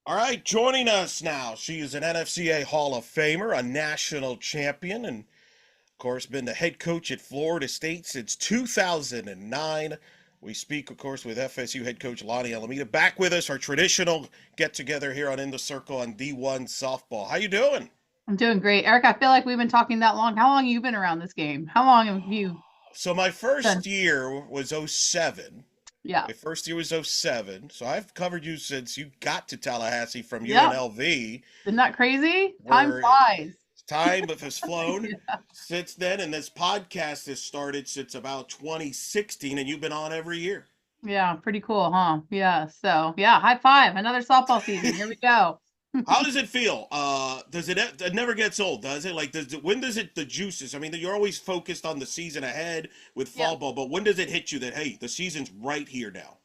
All right, joining us now. She is an NFCA Hall of Famer, a national champion, and of course been the head coach at Florida State since 2009. We speak, of course, with FSU head coach Lonni Alameda. Back with us, our traditional get-together here on In the Circle on D1 softball. How you doing? I'm doing great. Eric, I feel like we've been talking that long. How long have you been around this game? How long have you So my first done? year was '07. Yeah. My first year was '07. So I've covered you since you got to Tallahassee from Yep. UNLV, Isn't that crazy? Time where flies. time has flown Yeah. since then, and this podcast has started since about 2016, and you've been on every year. Yeah, pretty cool, huh? Yeah. So, yeah, high five. Another softball season. Here we go. How does it feel? Does it never gets old, does it? Like, when does it the juices? I mean, you're always focused on the season ahead with Yeah. fall ball, but when does it hit you that hey, the season's right here now?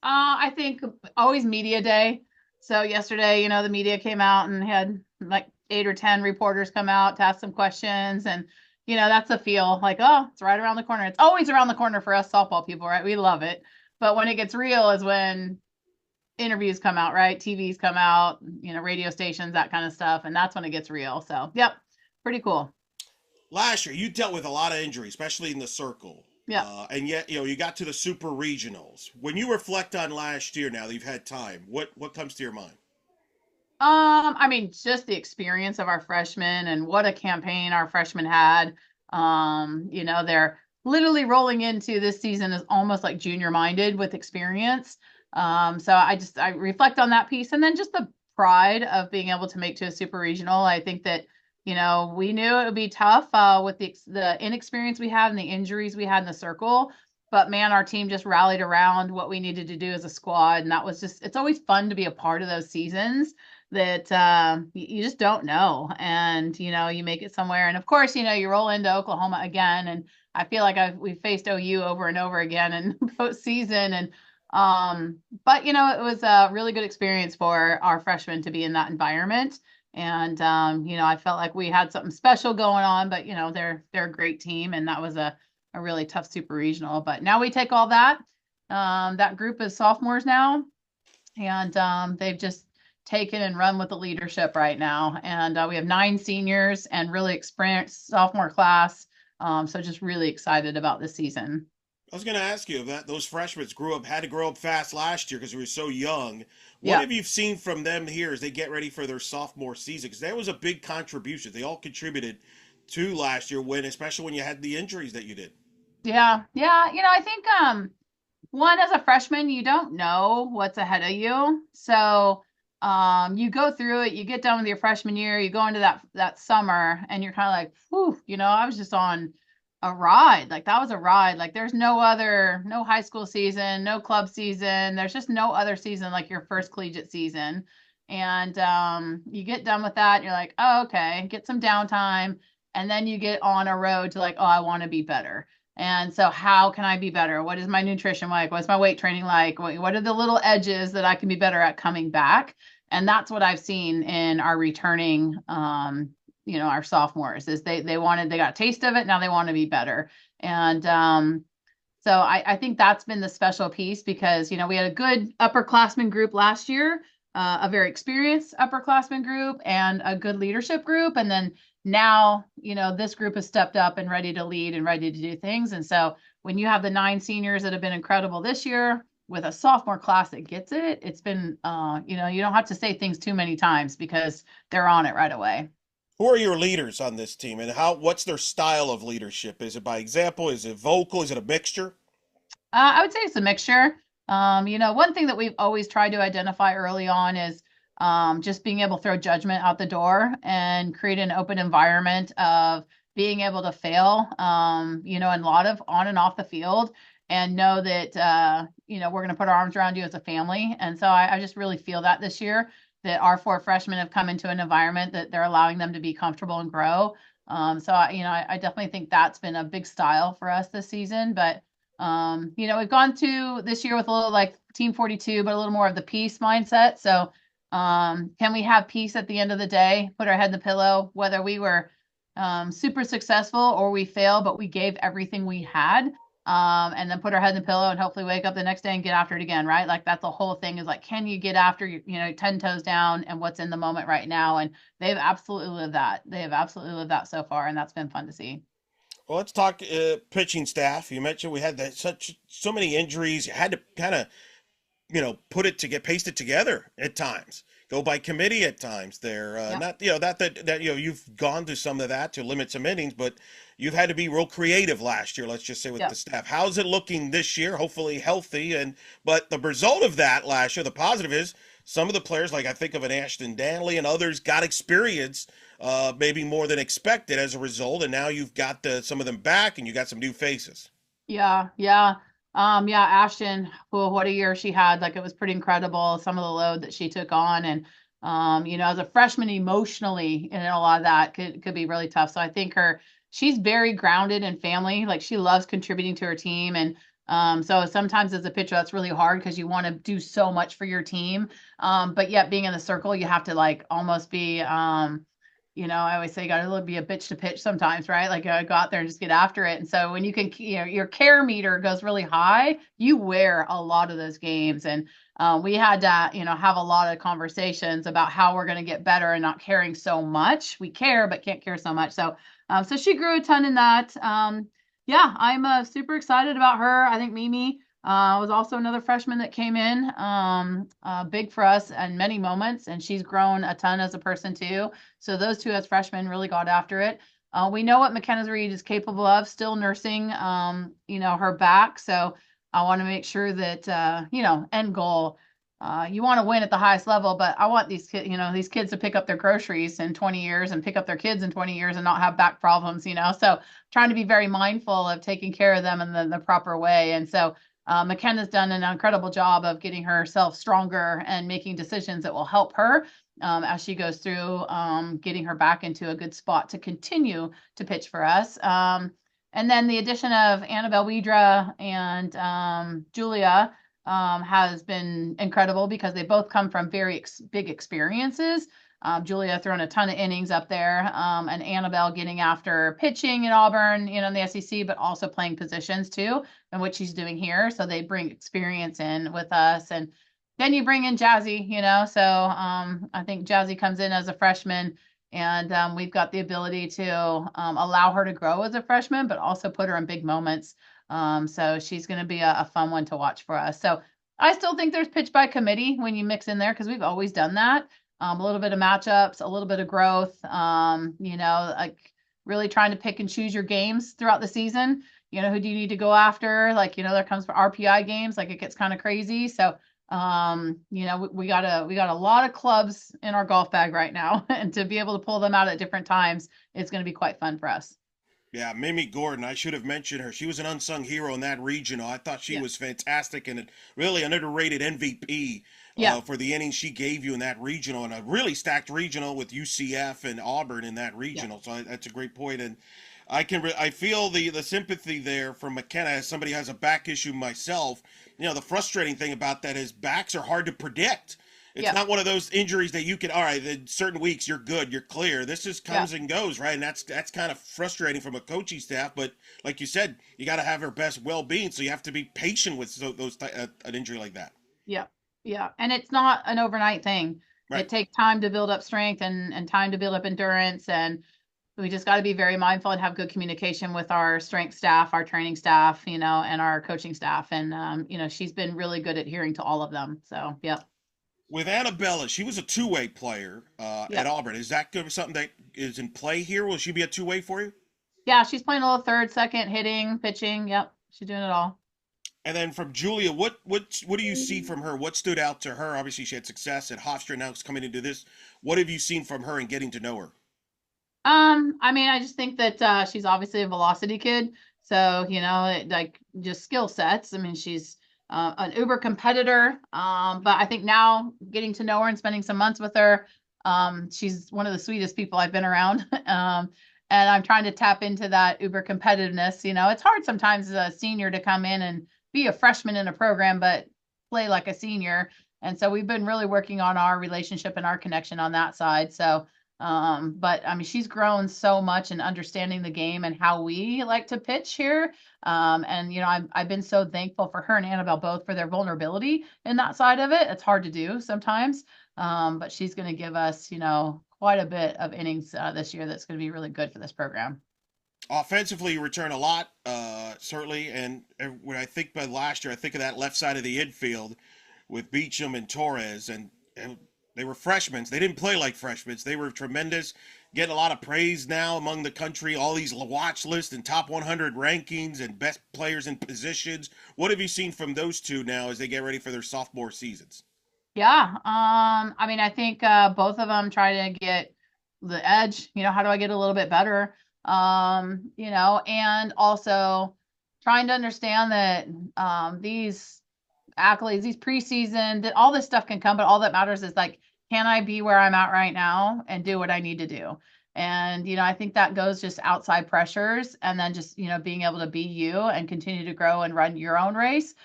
I think always media day. So yesterday, the media came out and had like 8 or 10 reporters come out to ask some questions. And, that's a feel like, oh, it's right around the corner. It's always around the corner for us softball people, right? We love it. But when it gets real is when interviews come out, right? TVs come out, radio stations, that kind of stuff. And that's when it gets real. So, yep, pretty cool. Last year, you dealt with a lot of injuries, especially in the circle. Yep. And yet, you got to the super regionals. When you reflect on last year, now that you've had time, what comes to your mind? I mean, just the experience of our freshmen and what a campaign our freshmen had. They're literally rolling into this season as almost like junior minded with experience. So I reflect on that piece and then just the pride of being able to make to a super regional. I think that, we knew it would be tough with the inexperience we had and the injuries we had in the circle. But man, our team just rallied around what we needed to do as a squad. And that was it's always fun to be a part of those seasons that you just don't know. And, you make it somewhere. And of course, you roll into Oklahoma again. And I feel like we faced OU over and over again in postseason. And, but, it was a really good experience for our freshmen to be in that environment. And, I felt like we had something special going on, but, they're a great team. And that was a really tough super regional. But now we take all that. That group is sophomores now, and they've just taken and run with the leadership right now. And we have 9 seniors and really experienced sophomore class. So just really excited about this season. I was going to ask you that those freshmen had to grow up fast last year because we were so young. What Yeah. have you seen from them here as they get ready for their sophomore season? Because that was a big contribution. They all contributed to last year especially when you had the injuries that you did. Yeah. Yeah. I think one, as a freshman, you don't know what's ahead of you. So you go through it, you get done with your freshman year, you go into that summer, and you're kind of like, whew, I was just on a ride. Like that was a ride. Like there's no high school season, no club season. There's just no other season like your first collegiate season. And you get done with that, and you're like, oh, okay, get some downtime. And then you get on a road to like, oh, I want to be better. And so, how can I be better? What is my nutrition like? What's my weight training like? What are the little edges that I can be better at coming back? And that's what I've seen in our returning, our sophomores is they got a taste of it. Now they want to be better. And so I think that's been the special piece because, we had a good upperclassmen group last year, a very experienced upperclassmen group and a good leadership group. And then now, this group has stepped up and ready to lead and ready to do things. And so when you have the 9 seniors that have been incredible this year with a sophomore class that gets it, it's been, you don't have to say things too many times because they're on it right away. Who are your leaders on this team, and what's their style of leadership? Is it by example? Is it vocal? Is it a mixture? I would say it's a mixture. One thing that we've always tried to identify early on is just being able to throw judgment out the door and create an open environment of being able to fail, and a lot of on and off the field and know that, we're going to put our arms around you as a family. And so I just really feel that this year that our 4 freshmen have come into an environment that they're allowing them to be comfortable and grow. I definitely think that's been a big style for us this season. But we've gone to this year with a little like Team 42, but a little more of the peace mindset. So, can we have peace at the end of the day? Put our head in the pillow, whether we were super successful or we failed, but we gave everything we had. and then put her head in the pillow and hopefully wake up the next day and get after it again, right? Like that's the whole thing is like, can you get after you know, 10 toes down and what's in the moment right now? And they've absolutely lived that. They have absolutely lived that so far, and that's been fun to see. Well, let's talk pitching staff. You mentioned we had so many injuries. You had to kind of put it to get paste it together at times. Go by committee at times. There, Yep. not that you've gone to some of that to limit some innings, but you've had to be real creative last year. Let's just say with the Yep. staff. How's it looking this year? Hopefully healthy. But the result of that last year, the positive is some of the players, like I think of an Ashton Danley and others, got experience. Maybe more than expected as a result, and now you've got some of them back, and you got some new faces. Yeah, yeah. Yeah, Ashton, well, what a year she had. Like it was pretty incredible, some of the load that she took on. And you know, as a freshman emotionally and a lot of that could be really tough. So I think she's very grounded in family. Like she loves contributing to her team. And so sometimes as a pitcher, that's really hard because you want to do so much for your team. But yet being in the circle, you have to like almost be you know, I always say you got to be a bitch to pitch sometimes, right? Like go out there and just get after it. And so when you can, you know, your care meter goes really high, you wear a lot of those games. And we had to, you know, have a lot of conversations about how we're going to get better and not caring so much. We care, but can't care so much. So, so she grew a ton in that. Yeah, I'm super excited about her. I think Mimi was also another freshman that came in, big for us in many moments, and she's grown a ton as a person too. So those two as freshmen really got after it. We know what McKenna's Reed is capable of, still nursing, you know, her back. So I want to make sure that, you know, end goal, you want to win at the highest level, but I want these kids, you know, these kids to pick up their groceries in 20 years and pick up their kids in 20 years and not have back problems, you know. So trying to be very mindful of taking care of them in the proper way. And so McKenna's done an incredible job of getting herself stronger and making decisions that will help her as she goes through getting her back into a good spot to continue to pitch for us. And then the addition of Annabelle Widra and Julia has been incredible because they both come from very big experiences. Julia thrown a ton of innings up there, and Annabelle getting after pitching in Auburn, you know, in the SEC, but also playing positions too, and what she's doing here. So they bring experience in with us. And then you bring in Jazzy, you know. So I think Jazzy comes in as a freshman, and we've got the ability to allow her to grow as a freshman, but also put her in big moments. So she's going to be a fun one to watch for us. So I still think there's pitch by committee when you mix in there because we've always done that. A little bit of matchups, a little bit of growth. You know, like really trying to pick and choose your games throughout the season. You know, who do you need to go after? Like, you know, there comes for RPI games, like it gets kind of crazy. So you know, we got a lot of clubs in our golf bag right now, and to be able to pull them out at different times, it's going to be quite fun for us. Yeah, Mimi Gordon. I should have mentioned her. She was an unsung hero in that regional. I thought she Yeah. was fantastic and really an underrated MVP Yeah. for the innings she gave you in that regional and a really stacked regional with UCF and Auburn in that Yeah. regional. So that's a great point. And I feel the sympathy there from McKenna as somebody who has a back issue myself. The frustrating thing about that is backs are hard to predict. It's Yeah. not one of those injuries that you can, all right, in certain weeks you're good, you're clear. This just Yeah. comes and goes, right? And that's kind of frustrating from a coaching staff. But like you said, you got to have her best well-being, so you have to be patient with an injury like that. Yeah. Yeah. And it's not an overnight thing. Right. It takes time to build up strength and time to build up endurance. And we just got to be very mindful and have good communication with our strength staff, our training staff, you know, and our coaching staff. And, you know, she's been really good at adhering to all of them. So, yeah. With Annabella, she was a two-way player Yeah. at Auburn. Is that going to be something that is in play here? Will she be a two-way for you? Yeah. She's playing a little third, second, hitting, pitching. Yep. She's doing it all. And then from Julia, what do you see from her? What stood out to her? Obviously, she had success at Hofstra. Now it's coming into this. What have you seen from her and getting to know her? I mean, I just think that she's obviously a velocity kid. So, you know, like just skill sets. I mean, she's an uber competitor. But I think now getting to know her and spending some months with her, she's one of the sweetest people I've been around. And I'm trying to tap into that uber competitiveness. You know, it's hard sometimes as a senior to come in and be a freshman in a program, but play like a senior. And so we've been really working on our relationship and our connection on that side. So, But I mean, she's grown so much in understanding the game and how we like to pitch here. And you know, I've been so thankful for her and Annabelle both for their vulnerability in that side of it. It's hard to do sometimes. But she's going to give us, you know, quite a bit of innings this year that's going to be really good for this program. Offensively, you return a lot, certainly. And when I think by last year, I think of that left side of the infield with Beecham and Torres, and they were freshmen. They didn't play like freshmen. They were tremendous, getting a lot of praise now among the country. All these watch lists and top 100 rankings and best players in positions. What have you seen from those two now as they get ready for their sophomore seasons? Yeah. I mean, I think both of them try to get the edge, you know, how do I get a little bit better? You know, and also trying to understand that these accolades, these preseason, that all this stuff can come, but all that matters is like, can I be where I'm at right now and do what I need to do? And, you know, I think that goes just outside pressures and then just, you know, being able to be you and continue to grow and run your own race.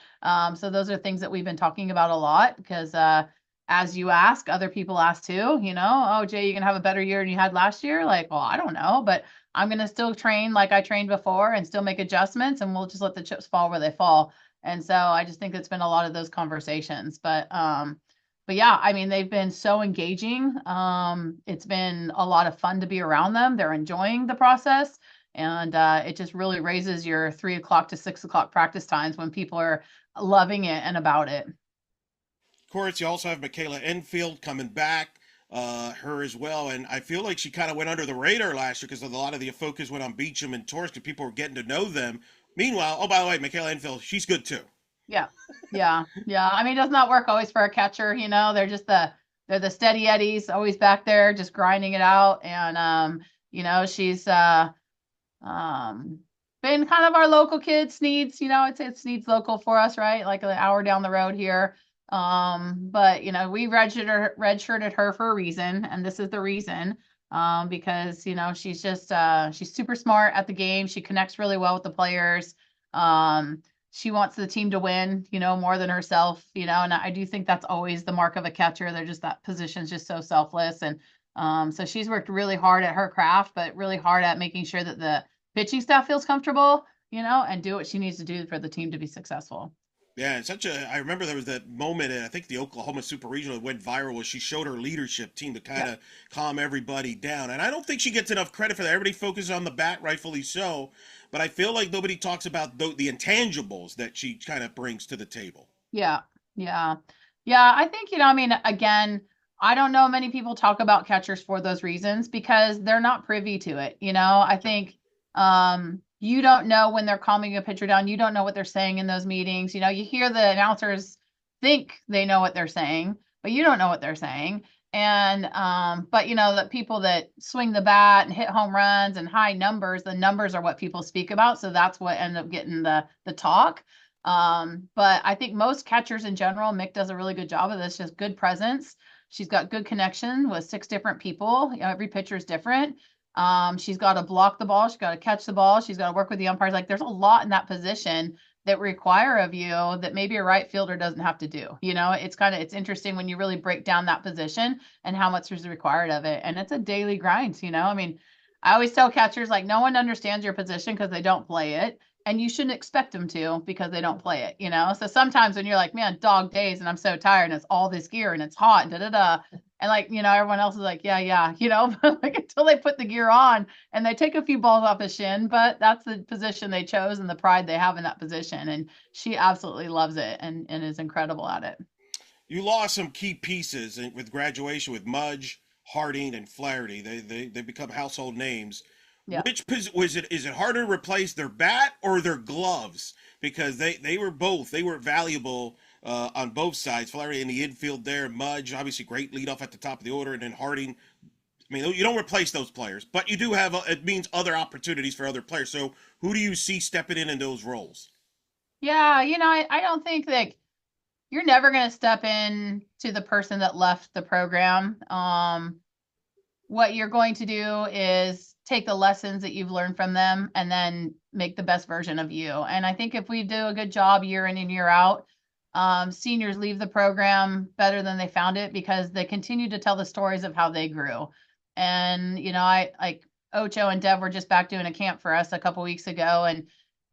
So those are things that we've been talking about a lot because as you ask, other people ask too, you know, oh, Jay, you can have a better year than you had last year. Like, well, I don't know, but I'm going to still train like I trained before and still make adjustments and we'll just let the chips fall where they fall. And so I just think it's been a lot of those conversations. But yeah, I mean, they've been so engaging. It's been a lot of fun to be around them. They're enjoying the process. And it just really raises your 3 o'clock to 6 o'clock practice times when people are loving it and about it. Of course, you also have Michaela Enfield coming back, her as well. And I feel like she kind of went under the radar last year because a lot of the focus went on Beecham and Torres because people were getting to know them. Meanwhile, oh, by the way, Michaela Enfield, she's good too. Yeah. Yeah. Yeah. I mean, it does not work always for a catcher, you know. They're the steady eddies always back there just grinding it out. And you know, she's um been kind of our local kid, Sneeds, you know, it's Sneeds local for us, right? Like an hour down the road here. But you know, we redshirted her for a reason, and this is the reason. Because you know, she's just she's super smart at the game. She connects really well with the players. She wants the team to win, you know, more than herself, you know, and I do think that's always the mark of a catcher. They're just that position's just so selfless. And so she's worked really hard at her craft, but really hard at making sure that the pitching staff feels comfortable, you know, and do what she needs to do for the team to be successful. Yeah, and such a. I remember there was that moment in I think the Oklahoma Super Regional that went viral where she showed her leadership team to kind Yeah. of calm everybody down. And I don't think she gets enough credit for that. Everybody focuses on the bat, rightfully so, but I feel like nobody talks about the intangibles that she kind of brings to the table. Yeah. Yeah. Yeah. I think, you know, I mean, again, I don't know many people talk about catchers for those reasons because they're not privy to it. You know, I think you don't know when they're calming a pitcher down. You don't know what they're saying in those meetings. You know, you hear the announcers think they know what they're saying, but you don't know what they're saying. And but you know, the people that swing the bat and hit home runs and high numbers, the numbers are what people speak about. So that's what ended up getting the talk. But I think most catchers in general, Mick does a really good job of this, just good presence. She's got good connection with 6 different people. You know, every pitcher is different. She's got to block the ball, she's got to catch the ball, she's got to work with the umpires. Like there's a lot in that position that require of you that maybe a right fielder doesn't have to do. You know, it's interesting when you really break down that position and how much is required of it. And it's a daily grind, you know. I mean, I always tell catchers like no one understands your position because they don't play it and you shouldn't expect them to because they don't play it, you know? So sometimes when you're like, man, dog days and I'm so tired and it's all this gear and it's hot and da da da. And like, you know, everyone else is like, yeah, yeah, you know, like until they put the gear on and they take a few balls off his shin, but that's the position they chose and the pride they have in that position. And she absolutely loves it and is incredible at it. You lost some key pieces with graduation with Mudge, Harding, and Flaherty. They become household names. Yeah. Which was it? Is it harder to replace their bat or their gloves? Because they were both they were valuable on both sides. Flaherty in the infield there, Mudge obviously great leadoff at the top of the order, and then Harding. I mean, you don't replace those players, but you do have it means other opportunities for other players. So who do you see stepping in those roles? Yeah. You know, I don't think that you're never going to step in to the person that left the program. What you're going to do is take the lessons that you've learned from them and then make the best version of you. And I think if we do a good job year in and year out, seniors leave the program better than they found it because they continue to tell the stories of how they grew. And, I like Ocho and Dev were just back doing a camp for us a couple weeks ago. And,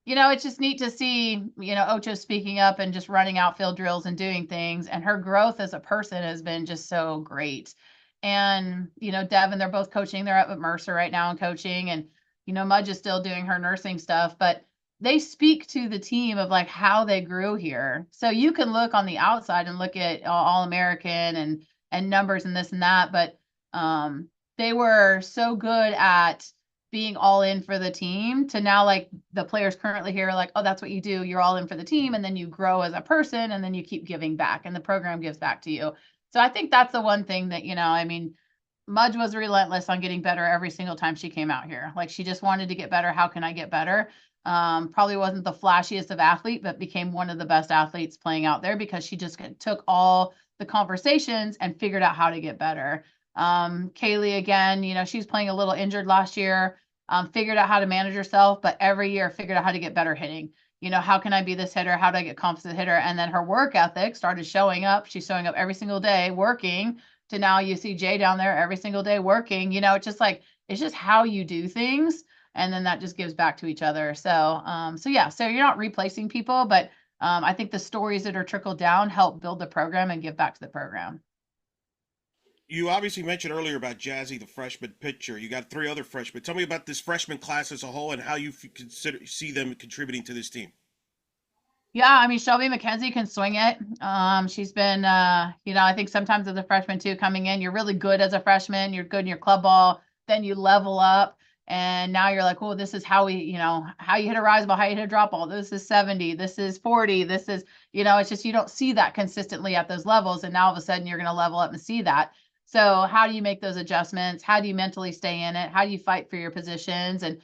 it's just neat to see, Ocho speaking up and just running outfield drills and doing things. And her growth as a person has been just so great. And, Dev and they're both coaching. They're up at Mercer right now and coaching. And, Mudge is still doing her nursing stuff. But they speak to the team of like how they grew here. So you can look on the outside and look at All American and numbers and this and that. But they were so good at being all in for the team to now like the players currently here are like, oh, that's what you do. You're all in for the team, and then you grow as a person, and then you keep giving back, and the program gives back to you. So I think that's the one thing that, I mean, Mudge was relentless on getting better every single time she came out here. Like she just wanted to get better. How can I get better? Probably wasn't the flashiest of athlete, but became one of the best athletes playing out there because she just took all the conversations and figured out how to get better. Kaylee again, she's playing a little injured last year. Figured out how to manage herself, but every year figured out how to get better hitting. How can I be this hitter? How do I get composite hitter? And then her work ethic started showing up. She's showing up every single day working to now you see Jay down there every single day working. It's just like it's just how you do things, and then that just gives back to each other. So yeah, so you're not replacing people, but I think the stories that are trickled down help build the program and give back to the program. You obviously mentioned earlier about Jazzy, the freshman pitcher. You got three other freshmen. Tell me about this freshman class as a whole and how you consider see them contributing to this team. Yeah, I mean Shelby McKenzie can swing it. She's been, I think sometimes as a freshman too, coming in, you're really good as a freshman. You're good in your club ball. Then you level up, and now you're like, oh, this is how how you hit a rise ball, how you hit a drop ball. This is 70. This is 40. This is, it's just you don't see that consistently at those levels, and now all of a sudden you're going to level up and see that. So how do you make those adjustments? How do you mentally stay in it? How do you fight for your positions? And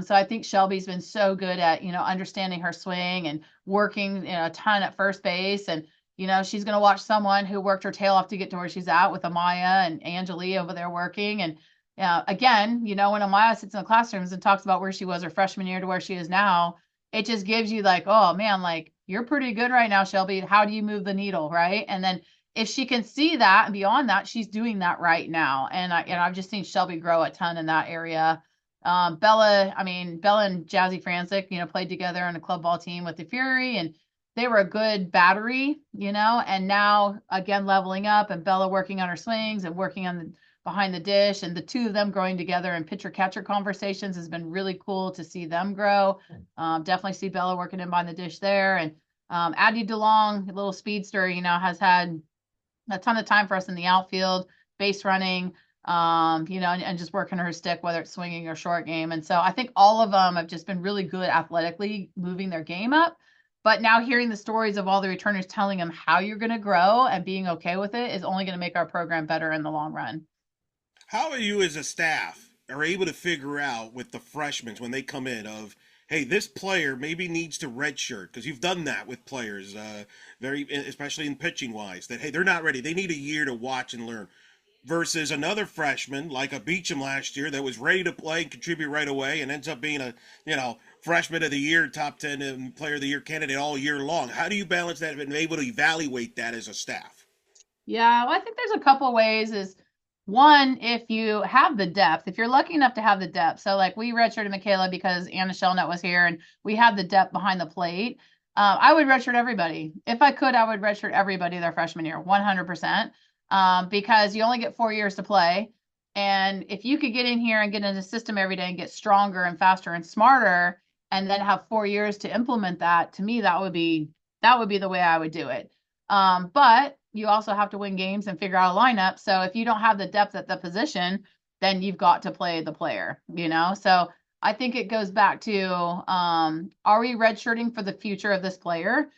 so I think Shelby's been so good at, understanding her swing and working, a ton at first base. And, she's going to watch someone who worked her tail off to get to where she's at with Amaya and Angeli over there working. And again, when Amaya sits in the classrooms and talks about where she was her freshman year to where she is now, it just gives you like, oh man, like you're pretty good right now, Shelby. How do you move the needle? Right. And then if she can see that and beyond that, she's doing that right now. And I've just seen Shelby grow a ton in that area. Bella and Jazzy Franzik, played together on a club ball team with the Fury, and they were a good battery, and now again leveling up and Bella working on her swings and working on the behind the dish, and the two of them growing together in pitcher catcher conversations has been really cool to see them grow. Definitely see Bella working in behind the dish there. And Addie DeLong, a little speedster, has had a ton of time for us in the outfield, base running, and just working her stick, whether it's swinging or short game. And so I think all of them have just been really good athletically moving their game up. But now hearing the stories of all the returners telling them how you're going to grow and being okay with it is only going to make our program better in the long run. How are you as a staff are able to figure out with the freshmen when they come in of, hey, this player maybe needs to redshirt because you've done that with players, very especially in pitching wise, that hey, they're not ready. They need a year to watch and learn. Versus another freshman like a Beecham last year that was ready to play and contribute right away and ends up being a freshman of the year, top 10 player of the year candidate all year long. How do you balance that and be able to evaluate that as a staff? Yeah, well, I think there's a couple ways. Is one, if you have the depth, if you're lucky enough to have the depth. So like we redshirted Michaela because Anna Shellnut was here and we had the depth behind the plate. I would redshirt everybody. If I could, I would redshirt everybody their freshman year, 100%, because you only get 4 years to play. And if you could get in here and get in the system every day and get stronger and faster and smarter, and then have 4 years to implement that, to me, that would be the way I would do it. But you also have to win games and figure out a lineup. So if you don't have the depth at the position, then you've got to play the player. So I think it goes back to, are we redshirting for the future of this player?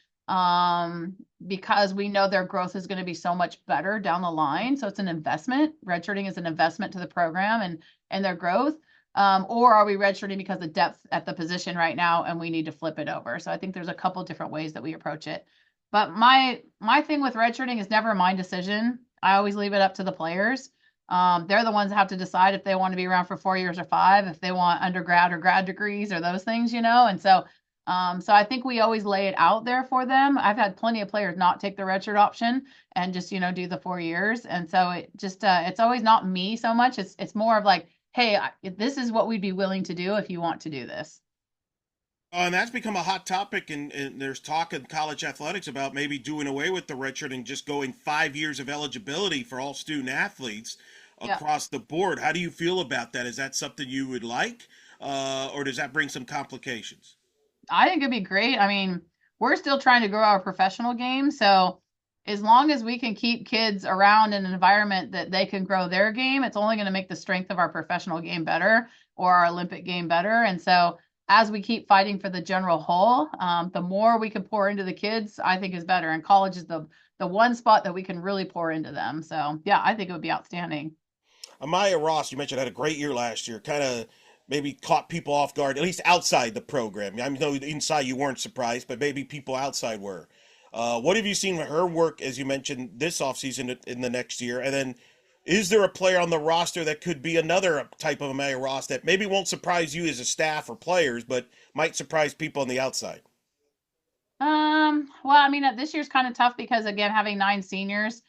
Because we know their growth is going to be so much better down the line. So it's an investment. Redshirting is an investment to the program and their growth. Or are we redshirting because of depth at the position right now and we need to flip it over? So I think there's a couple different ways that we approach it. But my thing with redshirting is never my decision. I always leave it up to the players. They're the ones that have to decide if they want to be around for 4 years or five, if they want undergrad or grad degrees or those things. And so So I think we always lay it out there for them. I've had plenty of players not take the redshirt option and just, do the 4 years. And so it's always not me so much. It's more of like, hey, this is what we'd be willing to do if you want to do this. And that's become a hot topic, and there's talk in college athletics about maybe doing away with the redshirt and just going 5 years of eligibility for all student athletes Yeah. across the board. How do you feel about that? Is that something you would like, or does that bring some complications? I think it'd be great. I mean, we're still trying to grow our professional game. So as long as we can keep kids around in an environment that they can grow their game, it's only going to make the strength of our professional game better or our Olympic game better. And so as we keep fighting for the general whole, the more we can pour into the kids, I think is better. And college is the one spot that we can really pour into them. So yeah, I think it would be outstanding. Amaya Ross, you mentioned, had a great year last year. Kind of maybe caught people off guard, at least outside the program. I know inside you weren't surprised, but maybe people outside were. What have you seen of her work, as you mentioned, this offseason in the next year? And then is there a player on the roster that could be another type of Amaya Ross that maybe won't surprise you as a staff or players, but might surprise people on the outside? Well, I mean, this year's kind of tough because again, having nine seniors,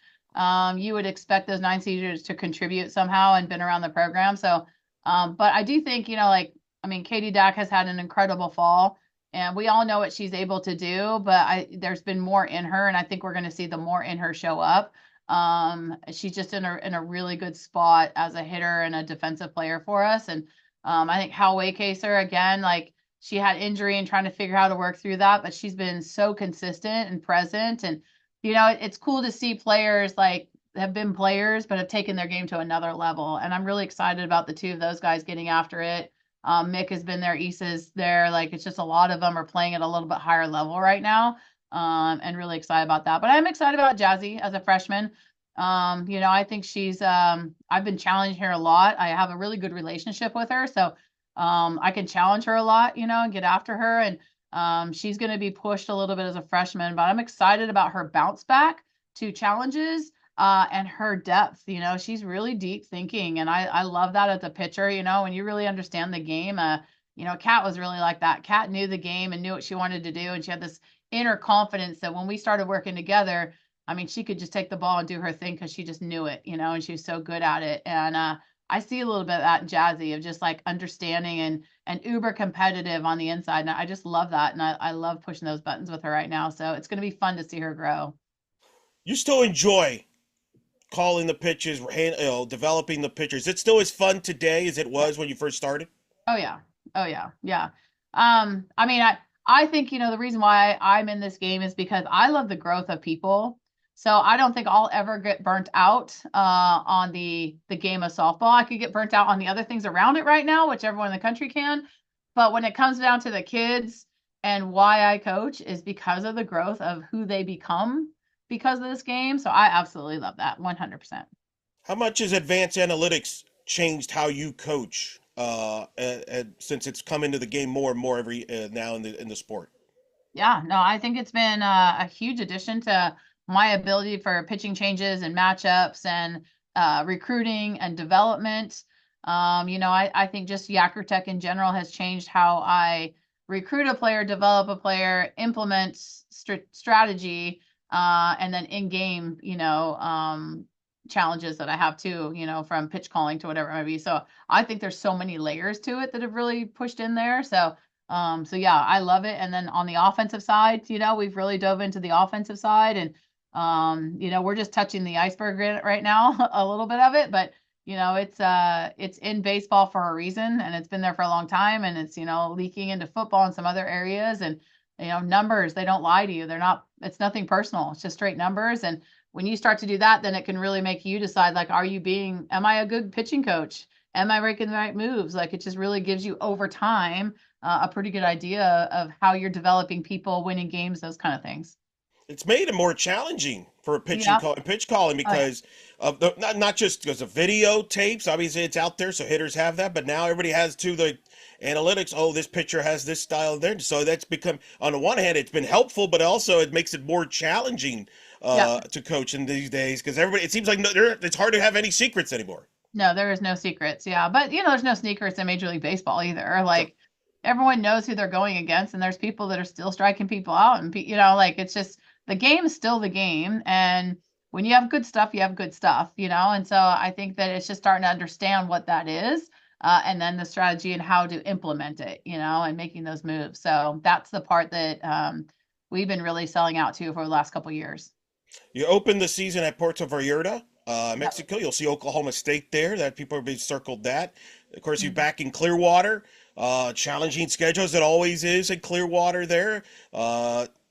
you would expect those nine seniors to contribute somehow and been around the program. So, but I do think, like, I mean, Katie Dack has had an incredible fall and we all know what she's able to do, but there's been more in her and I think we're going to see the more in her show up. She's just in a really good spot as a hitter and a defensive player for us. And, I think Hal Waycaser again, like, she had injury and trying to figure out how to work through that, but she's been so consistent and present. And, it's cool to see players like have been players, but have taken their game to another level. And I'm really excited about the two of those guys getting after it. Mick has been there, Issa's there. Like it's just a lot of them are playing at a little bit higher level right now. And really excited about that. But I'm excited about Jazzy as a freshman. I think I've been challenging her a lot. I have a really good relationship with her. So I can challenge her a lot, and get after her. And she's going to be pushed a little bit as a freshman, but I'm excited about her bounce back to challenges and her depth. She's really deep thinking, and I love that as a pitcher. When you really understand the game. Kat was really like that. Kat knew the game and knew what she wanted to do, and she had this inner confidence that when we started working together, I mean, she could just take the ball and do her thing because she just knew it, and she was so good at it. And I see a little bit of that in Jazzy of just like understanding and uber competitive on the inside. And I just love that. And I love pushing those buttons with her right now. So it's going to be fun to see her grow. You still enjoy calling the pitches, developing the pitches. Is it still as fun today as it Yeah. was when you first started? Oh yeah. Oh yeah. Yeah. I mean, I think, the reason why I'm in this game is because I love the growth of people. So I don't think I'll ever get burnt out on the game of softball. I could get burnt out on the other things around it right now, which everyone in the country can. But when it comes down to the kids and why I coach is because of the growth of who they become because of this game. So I absolutely love that 100%. How much has advanced analytics changed how you coach? Since it's come into the game more and more every now in the sport. Yeah, no, I think it's been a huge addition to my ability for pitching changes and matchups and recruiting and development. I think just Yakutek in general has changed how I recruit a player, develop a player, implement strategy, and then in game, challenges that I have too, from pitch calling to whatever it might be. So I think there's so many layers to it that have really pushed in there. So yeah, I love it. And then on the offensive side, we've really dove into the offensive side and we're just touching the iceberg right now, a little bit of it, but it's in baseball for a reason and it's been there for a long time and it's, leaking into football and some other areas and numbers, they don't lie to you. It's nothing personal. It's just straight numbers. And when you start to do that, then it can really make you decide, like, am I a good pitching coach? Am I making the right moves? Like, it just really gives you over time a pretty good idea of how you're developing people, winning games, those kind of things. It's made it more challenging for a Yeah. pitch calling Oh, yeah. because of the not just because of video tapes. Obviously, it's out there, so hitters have that. But now everybody has to the analytics. Oh, this pitcher has this style there. So that's become, on the one hand, it's been helpful, but also it makes it more challenging Yeah. to coach in these days because everybody. It seems like it's hard to have any secrets anymore. No, there is no secrets. Yeah. But, there's no secrets in Major League Baseball either. So Like, everyone knows who they're going against, and there's people that are still striking people out, and like it's just the game is still the game, and when you have good stuff, you have good stuff, and so I think that it's just starting to understand what that is, and then the strategy and how to implement it, and making those moves. So that's the part that we've been really selling out to for the last couple of years. You open the season at Puerto Vallarta, Yep. Mexico. You'll see Oklahoma State there. That people have been circled that. Of course, you're back in Clearwater. Challenging schedule as it always is in Clearwater there.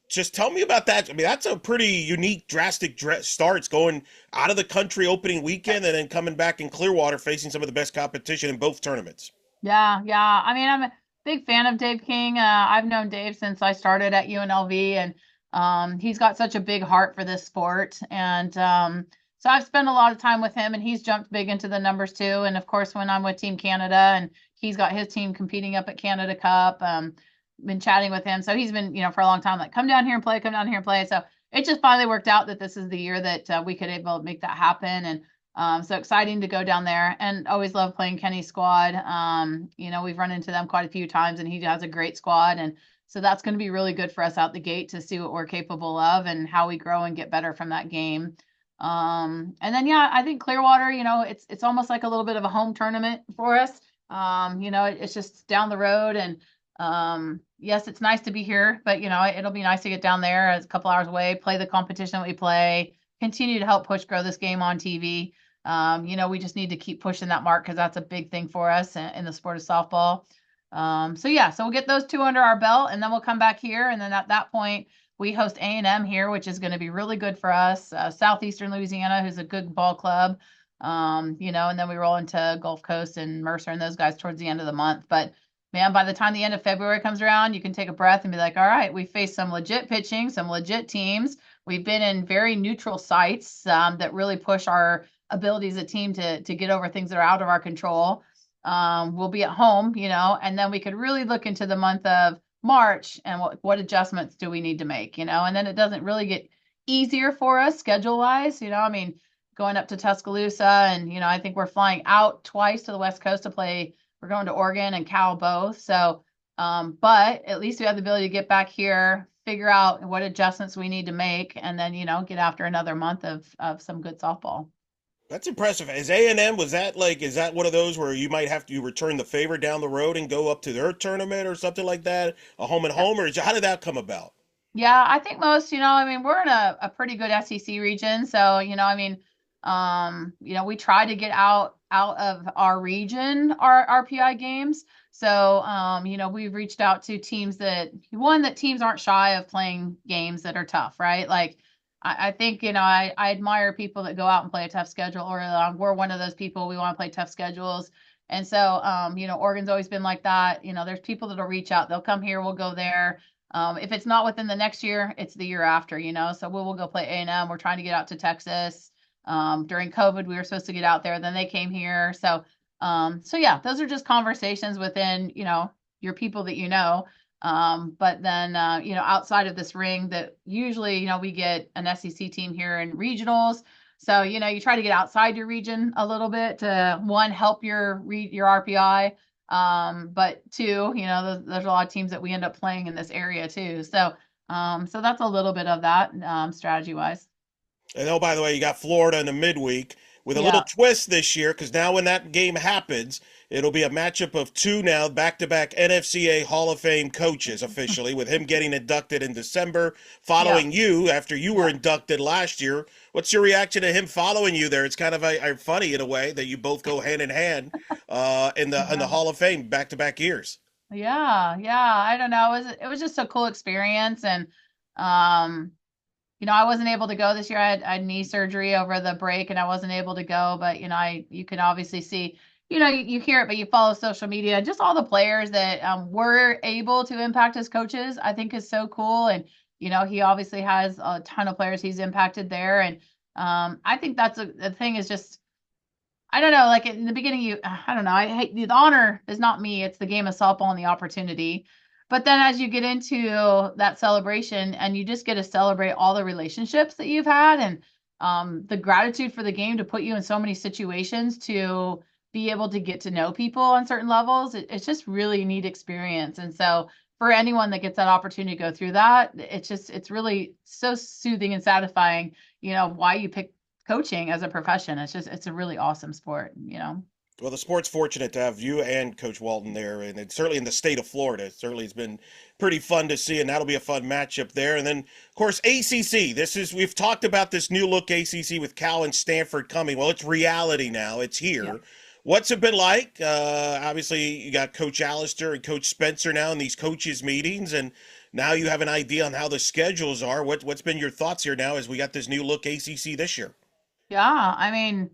Just tell me about that. I mean, that's a pretty unique, drastic starts going out of the country opening weekend and then coming back in Clearwater facing some of the best competition in both tournaments. Yeah, yeah. I mean, I'm a big fan of Dave King. I've known Dave since I started at UNLV, and he's got such a big heart for this sport. And so I've spent a lot of time with him, and he's jumped big into the numbers too. And of course, when I'm with Team Canada, and he's got his team competing up at Canada Cup, been chatting with him. So he's been, for a long time, like, come down here and play, come down here and play. So it just finally worked out that this is the year that we could able to make that happen. And so exciting to go down there, and always love playing Kenny's squad. We've run into them quite a few times, and he has a great squad. And so that's going to be really good for us out the gate to see what we're capable of and how we grow and get better from that game. And then, yeah, I think Clearwater, it's almost like a little bit of a home tournament for us. It's just down the road, and yes, it's nice to be here, but it'll be nice to get down there. It's a couple hours away, play the competition that we play, continue to help push grow this game on TV. We just need to keep pushing that mark because that's a big thing for us in the sport of softball. So yeah, so we'll get those two under our belt, and then we'll come back here, and then at that point we host A&M here, which is going to be really good for us. Southeastern Louisiana, who's a good ball club. And then we roll into Gulf Coast and Mercer and those guys towards the end of the month. But man, by the time the end of February comes around, you can take a breath and be like, all right, we faced some legit pitching, some legit teams. We've been in very neutral sites that really push our abilities as a team to get over things that are out of our control. We'll be at home, and then we could really look into the month of March and what adjustments do we need to make, and then it doesn't really get easier for us schedule wise, I mean, going up to Tuscaloosa, and I think we're flying out twice to the West Coast to play. We're going to Oregon and Cal both. So, but at least we have the ability to get back here, figure out what adjustments we need to make, and then, get after another month of some good softball. That's impressive. Is A&M, is that one of those where you might have to return the favor down the road and go up to their tournament or something like that? A home and Yeah. home, or how did that come about? Yeah, I think most, I mean, we're in a pretty good SEC region. So, I mean, we try to get out of our region, our RPI games. So, we've reached out to teams that teams aren't shy of playing games that are tough, right? Like I think, I admire people that go out and play a tough schedule, or we're one of those people. We want to play tough schedules. And so, Oregon's always been like that. There's people that'll reach out, they'll come here, we'll go there. If it's not within the next year, it's the year after, so we'll go play A&M. We're trying to get out to Texas. During COVID, we were supposed to get out there. Then they came here. So yeah, those are just conversations within, your people that but then, outside of this ring that usually, we get an SEC team here in regionals. So, you try to get outside your region a little bit to one, help your RPI. But two, there's a lot of teams that we end up playing in this area too. So that's a little bit of that, strategy wise. And oh, by the way, you got Florida in the midweek with a little Yeah. twist this year because now when that game happens, it'll be a matchup of two now back-to-back NFCA Hall of Fame coaches officially, with him getting inducted in December, Yeah. following you after you were Yeah. inducted last year. What's your reaction to him following you there? It's kind of funny in a way that you both go hand in hand in the Yeah. Hall of Fame back-to-back years. Yeah. Yeah. I don't know. It was just a cool experience. And, um, I wasn't able to go this year. I had knee surgery over the break, and I wasn't able to go. But you can obviously see, you hear it, but you follow social media. Just all the players that were able to impact as coaches, I think is so cool. And he obviously has a ton of players he's impacted there, and I think that's the thing is just I don't know, like in the beginning, I don't know. I hate the honor is not me. It's the game of softball and the opportunity. But then as you get into that celebration and you just get to celebrate all the relationships that you've had, and the gratitude for the game to put you in so many situations to be able to get to know people on certain levels. It's just really a neat experience. And so for anyone that gets that opportunity to go through that, it's really so soothing and satisfying, why you pick coaching as a profession. It's a really awesome sport. Well, the sport's fortunate to have you and Coach Walton there, and it's certainly in the state of Florida. It certainly has been pretty fun to see, and that'll be a fun matchup there. And then, of course, ACC. We've talked about this new look ACC with Cal and Stanford coming. Well, it's reality now. It's Yeah. here. What's it been like? Obviously, you got Coach Allister and Coach Spencer now in these coaches meetings, and now you have an idea on how the schedules are. What's been your thoughts here now as we got this new look ACC this year? Yeah. I mean,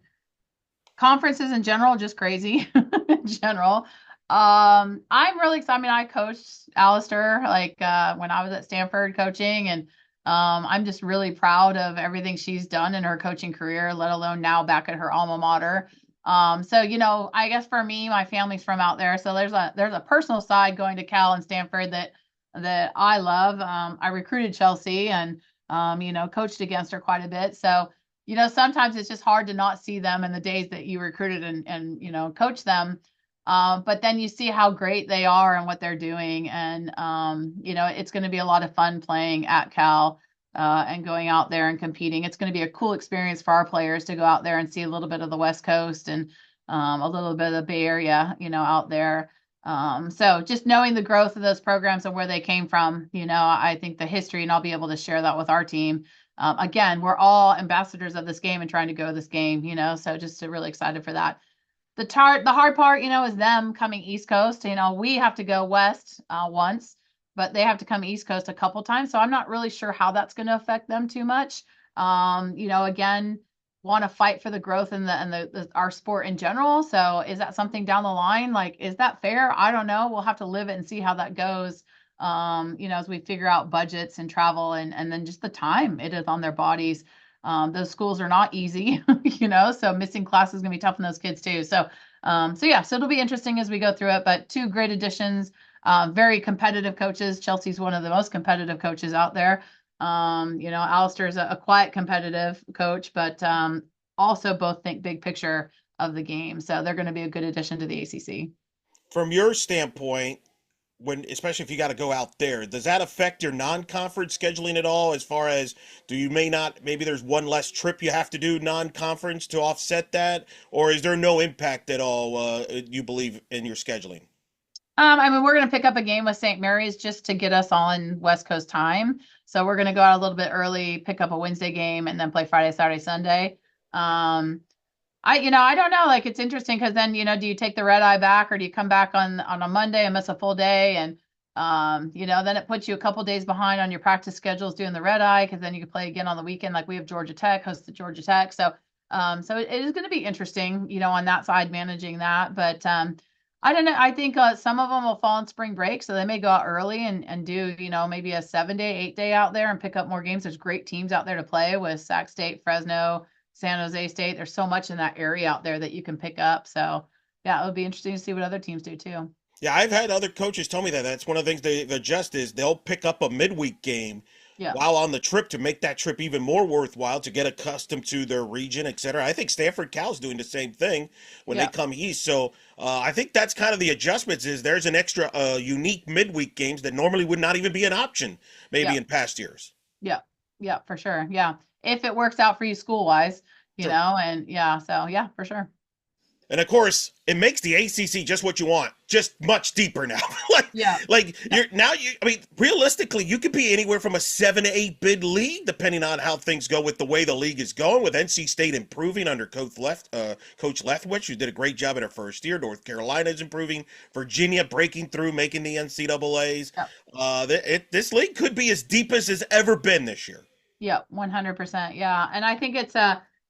conferences in general, just crazy in general. I'm really excited. I mean, I coached Alistair when I was at Stanford coaching, and I'm just really proud of everything she's done in her coaching career, let alone now back at her alma mater. So I guess for me, my family's from out there, so there's a personal side going to Cal and Stanford that I love. I recruited Chelsea and coached against her quite a bit, so sometimes it's just hard to not see them in the days that you recruited and coach them. But then you see how great they are and what they're doing. And, it's going to be a lot of fun playing at Cal and going out there and competing. It's going to be a cool experience for our players to go out there and see a little bit of the West Coast and a little bit of the Bay Area, out there. So just knowing the growth of those programs and where they came from, I think the history, and I'll be able to share that with our team. Again, we're all ambassadors of this game and trying to go this game, so just really excited for that. The hard part, is them coming East Coast. We have to go West once, but they have to come East Coast a couple times. So I'm not really sure how that's going to affect them too much. Again, want to fight for the growth in our sport in general. So is that something down the line? Like, is that fair? I don't know. We'll have to live it and see how that goes. As we figure out budgets and travel and then just the time it is on their bodies. Those schools are not easy, so missing classes is gonna be tough on those kids too. So it'll be interesting as we go through it, but two great additions, very competitive coaches. Chelsea's one of the most competitive coaches out there. Alistair's a quiet competitive coach, but also both think big picture of the game. So they're going to be a good addition to the ACC. From your standpoint, especially if you got to go out there, does that affect your non-conference scheduling at all? As far as maybe there's one less trip you have to do non-conference to offset that, or is there no impact at all? You believe in your scheduling? I mean, we're going to pick up a game with St. Mary's just to get us on West Coast time. So we're going to go out a little bit early, pick up a Wednesday game, and then play Friday, Saturday, Sunday. I don't know. Like, it's interesting because then, do you take the red eye back or do you come back on a Monday and miss a full day? And, then it puts you a couple days behind on your practice schedules doing the red eye because then you can play again on the weekend. Like we have Georgia Tech, host to Georgia Tech. So it is going to be interesting, on that side, managing that. But I don't know. I think some of them will fall on spring break. So they may go out early and do, maybe a 7-day, 8-day out there and pick up more games. There's great teams out there to play with Sac State, Fresno, San Jose State. There's so much in that area out there that you can pick up. So yeah, it would be interesting to see what other teams do too. Yeah, I've had other coaches tell me that that's one of the things they adjust is they'll pick up a midweek game Yeah. while on the trip to make that trip even more worthwhile to get accustomed to their region, etc. I think Stanford Cal's doing the same thing when they Yeah. come east. So I think that's kind of the adjustments is there's an extra unique midweek games that normally would not even be an option maybe Yeah. in past years. Yeah. Yeah, for sure. Yeah. If it works out for you school wise, Sure. and yeah, so yeah, for sure. And of course, it makes the ACC just what you want, just much deeper now. like, Yeah. like Yeah. I mean, realistically, you could be anywhere from a 7 to 8 bid league, depending on how things go with the way the league is going. With NC State improving under Coach Leftwich, who did a great job in her first year. North Carolina is improving. Virginia breaking through, making the NCAA's. Yeah. This league could be as deep as it's ever been this year. Yeah, 100%. Yeah. And I think it's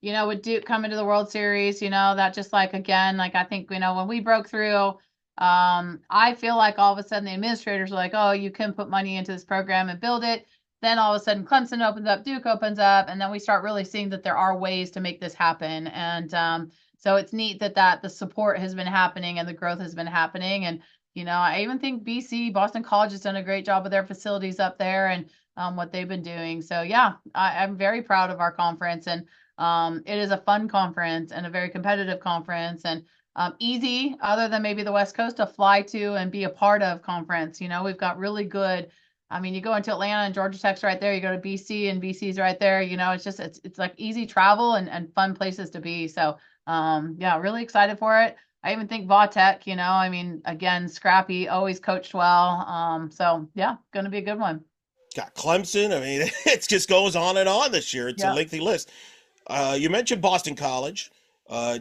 with Duke coming to the World Series, that just like again, like I think, when we broke through, I feel like all of a sudden the administrators are like, oh, you can put money into this program and build it. Then all of a sudden Clemson opens up, Duke opens up, and then we start really seeing that there are ways to make this happen. And so it's neat that the support has been happening and the growth has been happening. And I even think Boston College has done a great job with their facilities up there and what they've been doing. So yeah, I'm very proud of our conference, and it is a fun conference and a very competitive conference. And easy, other than maybe the West Coast, to fly to and be a part of conference. We've got really good. I mean, you go into Atlanta and Georgia Tech's right there. You go to BC and BC's right there. It's just it's like easy travel and fun places to be. So yeah, really excited for it. I even think Vautech, I mean, again, scrappy, always coached well. So yeah, gonna be a good one. Got Clemson. I mean, it just goes on and on this year. It's a Yeah. lengthy list. You mentioned Boston College.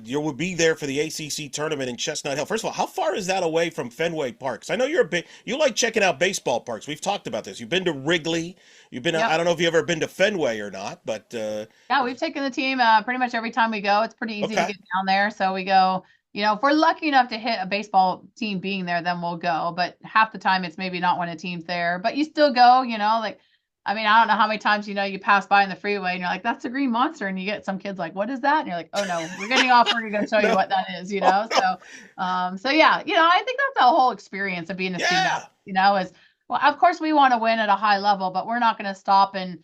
You will be there for the ACC tournament in Chestnut Hill. First of all, how far is that away from Fenway Park? 'Cause I know you like checking out baseball parks. We've talked about this. You've been to Wrigley. I Yep. don't know if you've ever been to Fenway or not, but Yeah, we've taken the team pretty much every time we go. It's pretty easy to okay. get down there. So we go, if we're lucky enough to hit a baseball team being there, then we'll go. But half the time it's maybe not when a team's there. But you still go, like, I mean, I don't know how many times, you pass by in the freeway and you're like, that's a green monster. And you get some kids like, what is that? And you're like, oh no, we're getting off. We're going to show you No. what that is, Oh, no. So yeah, I think that's the whole experience of being a student Yeah. athlete, is, well, of course we want to win at a high level, but we're not going to stop and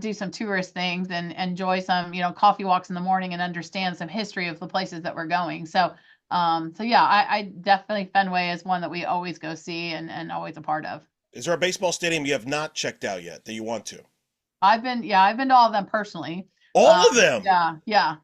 do some tourist things and enjoy some, coffee walks in the morning and understand some history of the places that we're going. So yeah, I definitely Fenway is one that we always go see and always a part of. Is there a baseball stadium you have not checked out yet that you want to? I've been to all of them personally. All of them. Yeah.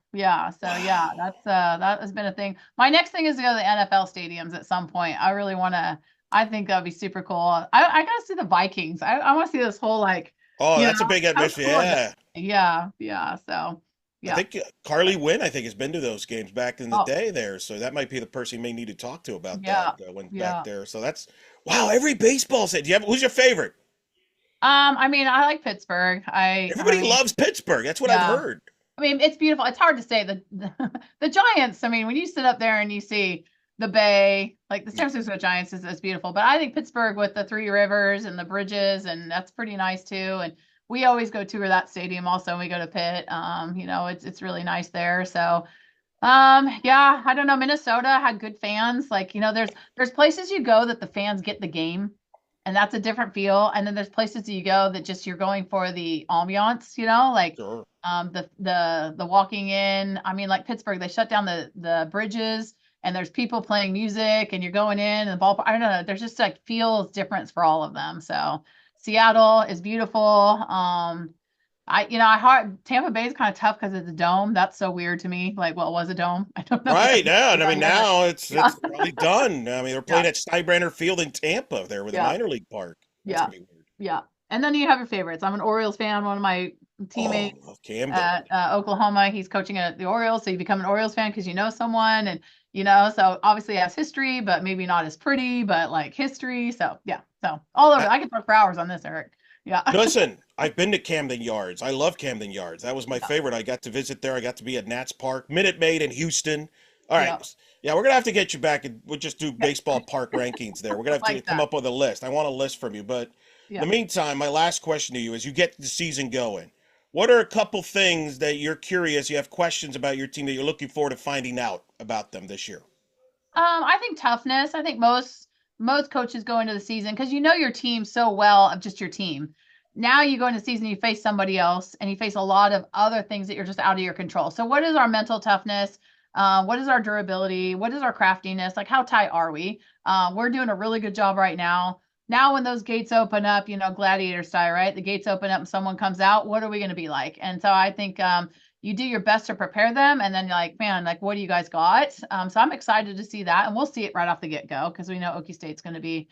So yeah, Wow. that has been a thing. My next thing is to go to the NFL stadiums at some point. I really want to. I think that'd be super cool. I gotta see the Vikings. I want to see this whole like, Oh, you know, that's a big how admission. cool is that? Yeah. Yeah. So I yeah. think Carly Wynn, I think, has been to those games back in the Oh day there. So that might be the person you may need to talk to about that yeah. when back Yeah. there. So that's, wow, every baseball set. Who's your favorite? I mean, I like Pittsburgh. I Everybody mean, loves Pittsburgh. That's what I've yeah. heard. I mean, it's beautiful. It's hard to say the Giants. I mean, when you sit up there and you see the Bay, like the San Francisco Giants is beautiful. But I think Pittsburgh with the three rivers and the bridges, and that's pretty nice too. And we always go tour that stadium also when we go to Pitt. It's really nice there. So yeah, I don't know. Minnesota had good fans. Like, there's places you go that the fans get the game, and that's a different feel. And then there's places that you go that just you're going for the ambiance, like Sure. the walking in. I mean, like Pittsburgh, they shut down the bridges and there's people playing music and you're going in and the ballpark. I don't know. There's just like feels different for all of them. So Seattle is beautiful. I heard Tampa Bay is kind of tough because it's a dome. That's so weird to me. Like, well, it was a dome. I don't know. Right now, and I mean Yeah. now it's Yeah. it's probably done. I mean they're Yeah. playing at Steinbrenner Field in Tampa there with a Yeah. minor league park. That's Yeah. gonna be weird. Yeah. And then you have your favorites. I'm an Orioles fan. One of my Oh, teammates love Camden. at Oklahoma, he's coaching at the Orioles. So you become an Orioles fan because you know someone. And, so obviously it has history, but maybe not as pretty, but like history. So yeah. So all over. I, I could talk for hours on this, Eric. Yeah. Listen, I've been to Camden Yards. I love Camden Yards. That was my Yeah. favorite. I got to visit there. I got to be at Nats Park, Minute Maid in Houston. All right. Yeah. Yeah, we're gonna have to get you back and we'll just do Okay. baseball park rankings there. We're gonna have to Like come that. up with a list. I want a list from you. But in the Yeah. meantime, my last question to you is you get the season going. What are a couple things that you're curious, you have questions about your team that you're looking forward to finding out about them this year? I think toughness. I think most coaches go into the season because you know your team so well of just your team. Now you go into the season, you face somebody else, and you face a lot of other things that you're just out of your control. So, what is our mental toughness? What is our durability? What is our craftiness? Like, how tight are we? We're doing a really good job right now. Now, when those gates open up, gladiator style, right? The gates open up and someone comes out. What are we going to be like? And so, I think you do your best to prepare them, and then you're like, man, like, what do you guys got? So I'm excited to see that, and we'll see it right off the get go because we know Okie State's going to be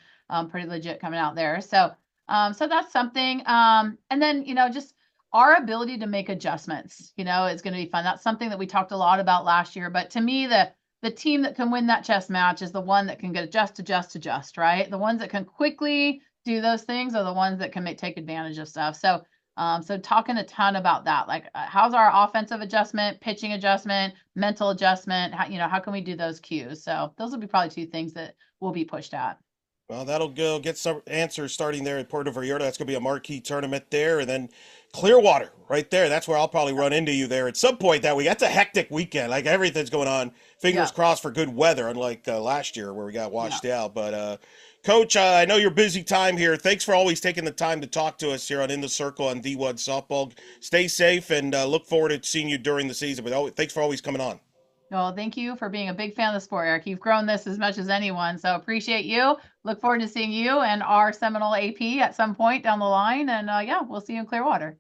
pretty legit coming out there. So that's something. And then just our ability to make adjustments, is going to be fun. That's something that we talked a lot about last year. But to me, the team that can win that chess match is the one that can get adjust, right? The ones that can quickly do those things are the ones that can take advantage of stuff. So talking a ton about that, like how's our offensive adjustment, pitching adjustment, mental adjustment, how can we do those cues? So those will be probably two things that will be pushed at. Well, that'll go get some answers starting there at Puerto Vallarta. That's going to be a marquee tournament there. And then Clearwater right there. That's where I'll probably run into you there at some point that week. That's a hectic weekend. Like everything's going on. Yeah. Fingers crossed for good weather, unlike last year where we got Yeah. washed out. But, Coach, I know you're busy time here. Thanks for always taking the time to talk to us here on In the Circle on D1 Softball. Stay safe and look forward to seeing you during the season. But thanks for always coming on. Well, thank you for being a big fan of the sport, Eric. You've grown this as much as anyone, so appreciate you. Look forward to seeing you and our Seminole AP at some point down the line. And yeah, we'll see you in Clearwater.